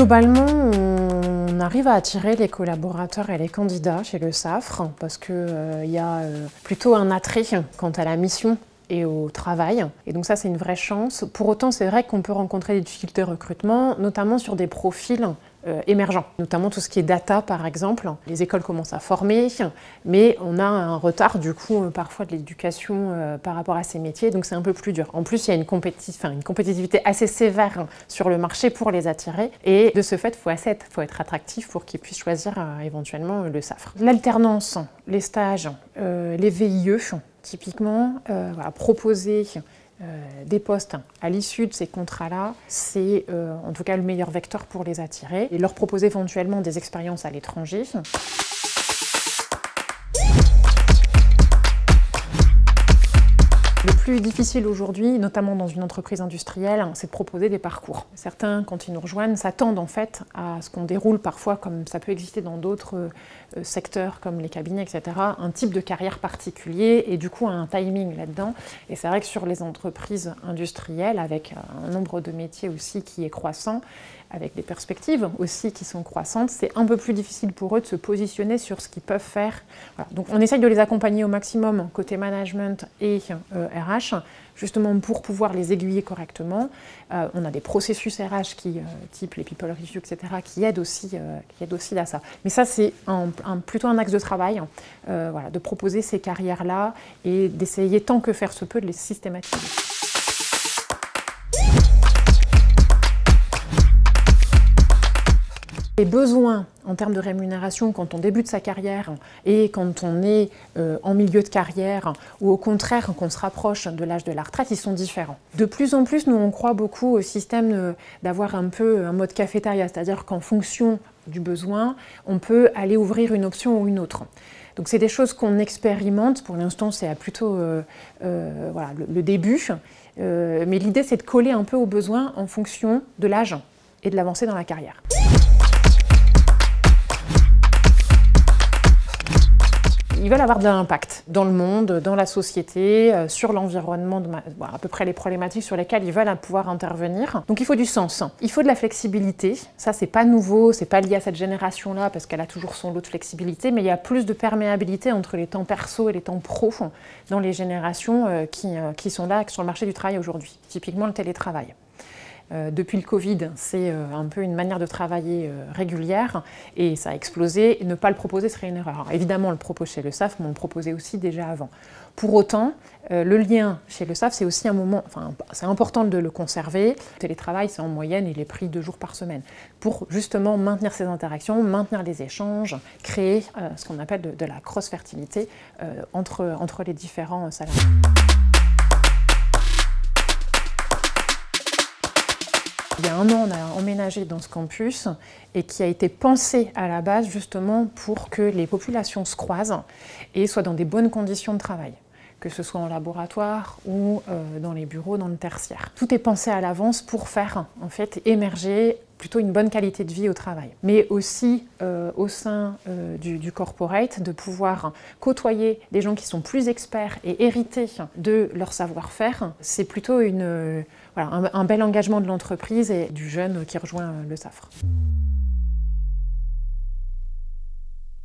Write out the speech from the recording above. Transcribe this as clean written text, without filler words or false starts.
Globalement, on arrive à attirer les collaborateurs et les candidats chez le SAFRE parce qu'il y a plutôt un attrait quant à la mission et au travail. Et donc ça, c'est une vraie chance. Pour autant, c'est vrai qu'on peut rencontrer des difficultés de recrutement, notamment sur des profils émergents, notamment tout ce qui est data par exemple. Les écoles commencent à former, mais on a un retard du coup parfois de l'éducation par rapport à ces métiers, donc c'est un peu plus dur. En plus, il y a une compétitivité assez sévère sur le marché pour les attirer, et de ce fait, il faut être attractif pour qu'ils puissent choisir éventuellement le SAFRE. L'alternance, les stages, les VIE, typiquement, proposer des postes à l'issue de ces contrats-là, c'est en tout cas le meilleur vecteur pour les attirer et leur proposer éventuellement des expériences à l'étranger. Le plus difficile aujourd'hui, notamment dans une entreprise industrielle, c'est de proposer des parcours. Certains, quand ils nous rejoignent, s'attendent en fait à ce qu'on déroule parfois, comme ça peut exister dans d'autres secteurs comme les cabinets, etc., un type de carrière particulier et du coup un timing là-dedans. Et c'est vrai que sur les entreprises industrielles, avec un nombre de métiers aussi qui est croissant, avec des perspectives aussi qui sont croissantes, c'est un peu plus difficile pour eux de se positionner sur ce qu'ils peuvent faire. Voilà. Donc on essaye de les accompagner au maximum côté management et RH, justement pour pouvoir les aiguiller correctement. On a des processus RH type les people review, etc., qui aident aussi à ça. Mais ça, c'est plutôt un axe de travail, de proposer ces carrières-là et d'essayer, tant que faire se peut, de les systématiser. Les besoins en termes de rémunération quand on débute sa carrière et quand on est en milieu de carrière ou au contraire qu'on se rapproche de l'âge de la retraite, ils sont différents. De plus en plus, nous on croit beaucoup au système d'avoir un peu un mode cafétéria, c'est-à-dire qu'en fonction du besoin, on peut aller ouvrir une option ou une autre. Donc c'est des choses qu'on expérimente, pour l'instant c'est plutôt le début, mais l'idée c'est de coller un peu aux besoins en fonction de l'âge et de l'avancée dans la carrière. Ils veulent avoir de l'impact dans le monde, dans la société, sur l'environnement, à peu près les problématiques sur lesquelles ils veulent pouvoir intervenir. Donc il faut du sens, il faut de la flexibilité. Ça, c'est pas nouveau, c'est pas lié à cette génération-là parce qu'elle a toujours son lot de flexibilité, mais il y a plus de perméabilité entre les temps perso et les temps pro dans les générations qui sont là sur le marché du travail aujourd'hui. Typiquement le télétravail. Depuis le Covid, c'est un peu une manière de travailler régulière et ça a explosé. Et ne pas le proposer serait une erreur. Alors, évidemment, on le propose chez le SAFRE, mais on le proposait aussi déjà avant. Pour autant, le lien chez le SAFRE, c'est aussi un moment, c'est important de le conserver. Le télétravail, c'est en moyenne, il est pris 2 jours par semaine. Pour justement maintenir ces interactions, maintenir les échanges, créer ce qu'on appelle de la cross-fertilité entre les différents salariés. Il y a 1 an, on a emménagé dans ce campus et qui a été pensé à la base justement pour que les populations se croisent et soient dans des bonnes conditions de travail, que ce soit en laboratoire ou dans les bureaux, dans le tertiaire. Tout est pensé à l'avance pour faire en fait émerger plutôt une bonne qualité de vie au travail. Mais aussi au sein du corporate, de pouvoir côtoyer des gens qui sont plus experts et hérités de leur savoir-faire, c'est plutôt un bel engagement de l'entreprise et du jeune qui rejoint le SAFRE.